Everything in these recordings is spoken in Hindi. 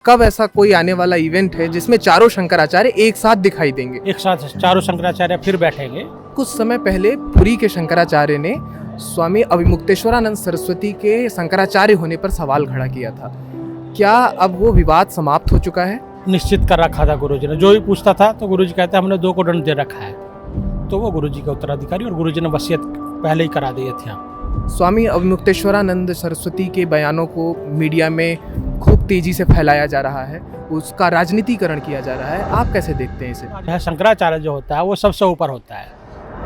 कब ऐसा कोई आने वाला इवेंट है जिसमें चारों शंकराचार्य एक साथ दिखाई देंगे? एक साथ चारों शंकराचार्य फिर बैठेंगे। कुछ समय पहले पुरी के शंकराचार्य ने स्वामी अभिमुक्तेश्वरानंद सरस्वती के शंकराचार्य होने पर सवाल खड़ा किया था। क्या अब वो विवाद समाप्त हो चुका है? निश्चित कर रखा था गुरुजी ने, जो भी पूछता था तो गुरुजी कहते हमने 2 को दंड दे रखा है, तो वो गुरुजी का उत्तराधिकारी, और गुरुजी ने वसीयत पहले ही करा दी थी। स्वामी अभिमुक्तेश्वरानंद सरस्वती के बयानों को मीडिया में खूब तेजी से फैलाया जा रहा है, उसका राजनीतिकरण किया जा रहा है, आप कैसे देखते हैं इसे? शंकराचार्य जो होता है वो सबसे ऊपर होता है,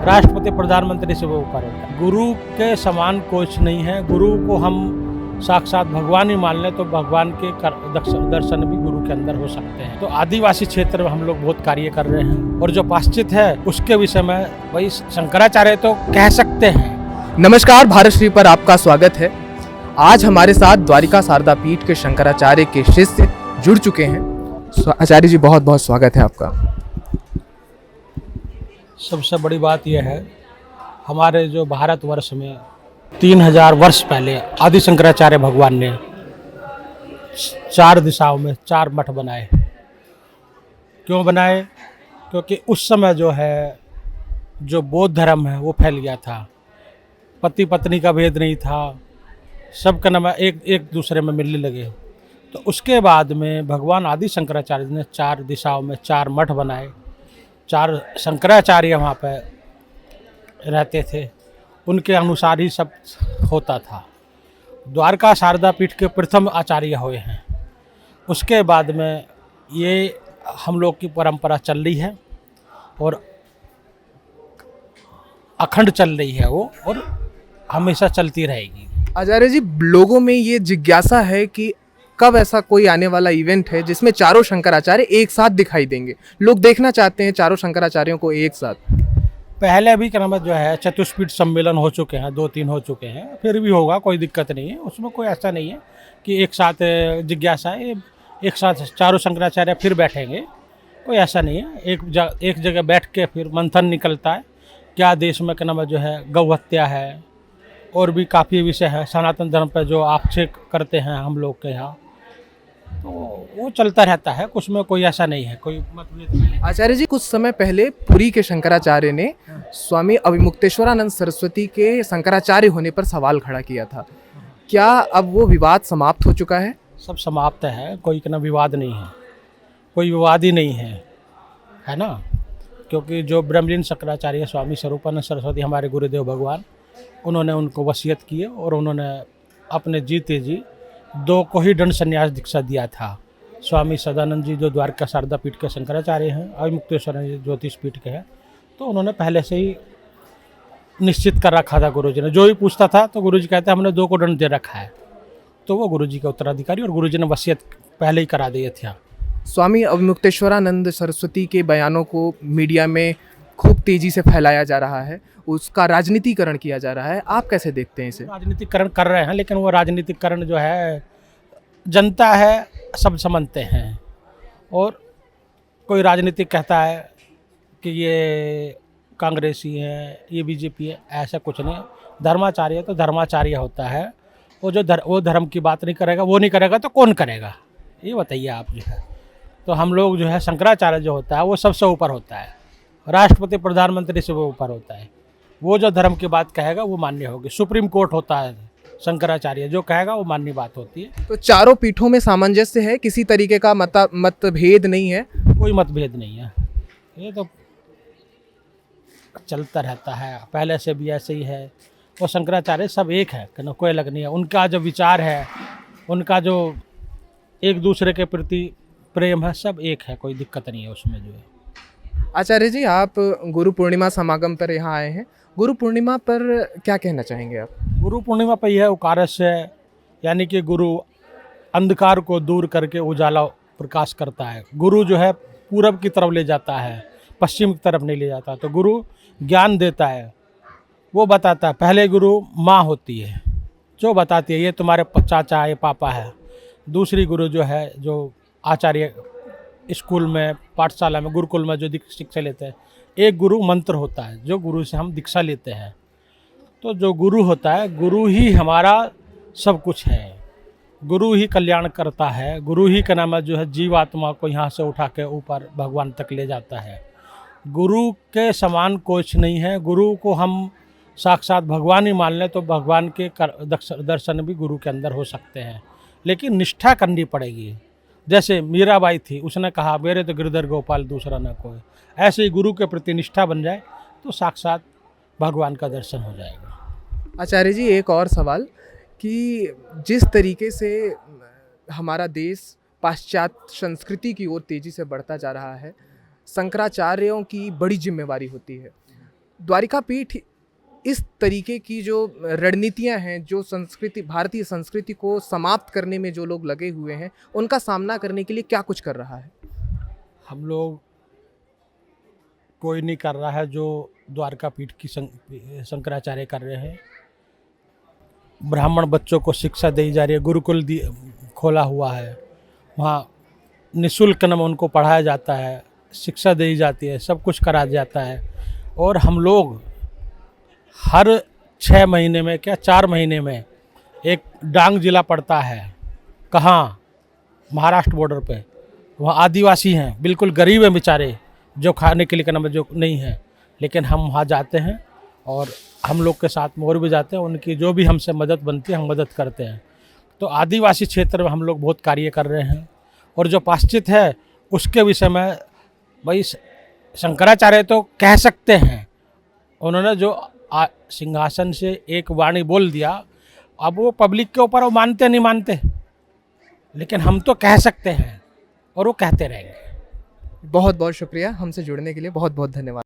राष्ट्रपति प्रधानमंत्री से वो ऊपर होता है। गुरु के समान कुछ नहीं है। गुरु को हम साक्षात भगवान ही मान लें तो भगवान के दर्शन भी गुरु के अंदर हो सकते हैं। तो आदिवासी क्षेत्र में हम लोग बहुत कार्य कर रहे हैं, और जो पाश्चात्य है उसके विषय में वही शंकराचार्य तो कह सकते हैं। नमस्कार, भारत श्री पर आपका स्वागत है। आज हमारे साथ द्वारिका शारदा पीठ के शंकराचार्य के शिष्य जुड़ चुके हैं। आचार्य जी, बहुत बहुत स्वागत है आपका। सबसे बड़ी बात यह है, हमारे जो भारतवर्ष में 3000 वर्ष पहले आदि शंकराचार्य भगवान ने 4 दिशाओं में 4 मठ बनाए। क्यों बनाए? क्योंकि उस समय जो है जो बौद्ध धर्म है वो फैल गया था, पति पत्नी का भेद नहीं था, सबका नाम एक दूसरे में मिलने लगे। तो उसके बाद में भगवान आदि शंकराचार्य ने 4 दिशाओं में 4 मठ बनाए। 4 शंकराचार्य वहाँ पे रहते थे, उनके अनुसार ही सब होता था। द्वारका शारदा पीठ के प्रथम आचार्य हुए हैं। उसके बाद में ये हम लोग की परंपरा चल रही है और अखंड चल रही है वो, और हमेशा चलती रहेगी। आचार्य जी, लोगों में ये जिज्ञासा है कि कब ऐसा कोई आने वाला इवेंट है जिसमें चारों शंकराचार्य एक साथ दिखाई देंगे। लोग देखना चाहते हैं चारों शंकराचार्यों को एक साथ। पहले भी क्या जो है चतुष्पीठ सम्मेलन हो चुके हैं, 2-3 हो चुके हैं, फिर भी होगा, कोई दिक्कत नहीं है उसमें। कोई ऐसा नहीं है कि एक साथ जिज्ञासा है एक साथ चारों शंकराचार्य फिर बैठेंगे, कोई ऐसा नहीं है। एक जगह बैठ के फिर मंथन निकलता है, क्या देश में क्या जो है गौ हत्या है, और भी काफ़ी विषय है सनातन धर्म पर जो आक्षेप करते हैं हम लोग के यहाँ, तो वो चलता रहता है, उसमें कोई ऐसा नहीं है, कोई मतभेद नहीं है। आचार्य जी, कुछ समय पहले पुरी के शंकराचार्य ने स्वामी अभिमुक्तेश्वरानंद सरस्वती के शंकराचार्य होने पर सवाल खड़ा किया था। क्या अब वो विवाद समाप्त हो चुका है? सब समाप्त है, कोई विवाद नहीं है, कोई विवाद ही नहीं है ना। क्योंकि जो ब्रह्मलीन शंकराचार्य स्वामी स्वरूपानंद सरस्वती हमारे गुरुदेव भगवान, उन्होंने उनको वसीयत किए, और उन्होंने अपने जीते जी 2 को ही दंड संन्यास दीक्षा दिया था। स्वामी सदानंद जी जो द्वारका शारदा पीठ के शंकराचार्य हैं, अभिमुक्तेश्वरानंद जी ज्योतिष पीठ के हैं, तो उन्होंने पहले से ही निश्चित कर रखा था गुरुजी ने, जो भी पूछता था तो गुरुजी कहते हमने 2 को दंड दे रखा है, तो वो गुरुजी का उत्तराधिकारी, और गुरुजी ने वसीयत पहले ही करा दी थी। स्वामी अभिमुक्तेश्वरानंद सरस्वती के बयानों को मीडिया में खूब तेजी से फैलाया जा रहा है, उसका राजनीतिकरण किया जा रहा है, आप कैसे देखते हैं इसे? राजनीतिकरण कर रहे हैं, लेकिन वो राजनीतिकरण जो है जनता है, सब समझते हैं। और कोई राजनीतिक कहता है कि ये कांग्रेसी है, ये बीजेपी है, ऐसा कुछ नहीं। धर्माचार्य तो धर्माचार्य होता है, वो धर्म की बात नहीं करेगा, वो नहीं करेगा तो कौन करेगा, ये बताइए आप जो है। तो हम लोग जो है शंकराचार्य जो होता है वो सबसे ऊपर होता है, राष्ट्रपति प्रधानमंत्री से वो ऊपर होता है। वो जो धर्म की बात कहेगा वो मान्य होगी। सुप्रीम कोर्ट होता है, शंकराचार्य जो कहेगा वो मान्य बात होती है। तो चारों पीठों में सामंजस्य है, किसी तरीके का मतभेद नहीं है? कोई मतभेद नहीं है, ये तो चलता रहता है, पहले से भी ऐसे ही है। वो शंकराचार्य सब एक है, कोई अलग नहीं है। उनका जो विचार है, उनका जो एक दूसरे के प्रति प्रेम है, सब एक है, कोई दिक्कत नहीं है उसमें जो है। आचार्य जी, आप गुरु पूर्णिमा समागम पर यहाँ आए हैं, गुरु पूर्णिमा पर क्या कहना चाहेंगे आप? गुरु पूर्णिमा पर यह उकारस है, यानी कि गुरु अंधकार को दूर करके उजाला प्रकाश करता है। गुरु जो है पूरब की तरफ ले जाता है, पश्चिम की तरफ नहीं ले जाता। तो गुरु ज्ञान देता है, वो बताता है। पहले गुरु माँ होती है जो बताती है ये तुम्हारे चाचा है, ये पापा है। दूसरी गुरु जो है, जो आचार्य स्कूल में, पाठशाला में, गुरुकुल में जो शिक्षा लेते हैं। एक गुरु मंत्र होता है, जो गुरु से हम दीक्षा लेते हैं। तो जो गुरु होता है, गुरु ही हमारा सब कुछ है। गुरु ही कल्याण करता है, गुरु ही का नाम है जो है जीवात्मा को यहाँ से उठा के ऊपर भगवान तक ले जाता है। गुरु के समान कुछ नहीं है। गुरु को हम साक्षात भगवान ही मान लें तो भगवान के दर्शन भी गुरु के अंदर हो सकते हैं, लेकिन निष्ठा करनी पड़ेगी। जैसे मीराबाई थी, उसने कहा मेरे तो गिरधर गोपाल दूसरा ना कोई। ऐसे ही गुरु के प्रति निष्ठा बन जाए तो साक्षात भगवान का दर्शन हो जाएगा। आचार्य जी, एक और सवाल कि जिस तरीके से हमारा देश पाश्चात्य संस्कृति की ओर तेजी से बढ़ता जा रहा है, शंकराचार्यों की बड़ी जिम्मेवारी होती है। द्वारिका पीठ इस तरीके की जो रणनीतियां हैं, जो संस्कृति, भारतीय संस्कृति को समाप्त करने में जो लोग लगे हुए हैं, उनका सामना करने के लिए क्या कुछ कर रहा है? हम लोग कोई नहीं कर रहा है जो द्वारका पीठ की शंकराचार्य कर रहे हैं। ब्राह्मण बच्चों को शिक्षा दी जा रही है, गुरुकुल खोला हुआ है, वहाँ निःशुल्क में उनको पढ़ाया जाता है, शिक्षा दी जाती है, सब कुछ करा जाता है। और हम लोग हर 6 महीने में, क्या 4 महीने में एक डांग जिला पड़ता है। कहाँ? महाराष्ट्र बॉर्डर पे। वहाँ आदिवासी हैं, बिल्कुल गरीब हैं बेचारे, जो खाने के लिए करना जो नहीं है, लेकिन हम वहाँ जाते हैं और हम लोग के साथ में और भी जाते हैं। उनकी जो भी हमसे मदद बनती है हम मदद करते हैं। तो आदिवासी क्षेत्र में हम लोग बहुत कार्य कर रहे हैं। और जो पाश्चात्य है उसके विषय में भाई शंकराचार्य तो कह सकते हैं, उन्होंने जो सिंहासन से एक वाणी बोल दिया, अब वो पब्लिक के ऊपर वो मानते नहीं मानते, लेकिन हम तो कह सकते हैं और वो कहते रहेंगे। बहुत बहुत शुक्रिया, हमसे जुड़ने के लिए बहुत बहुत धन्यवाद।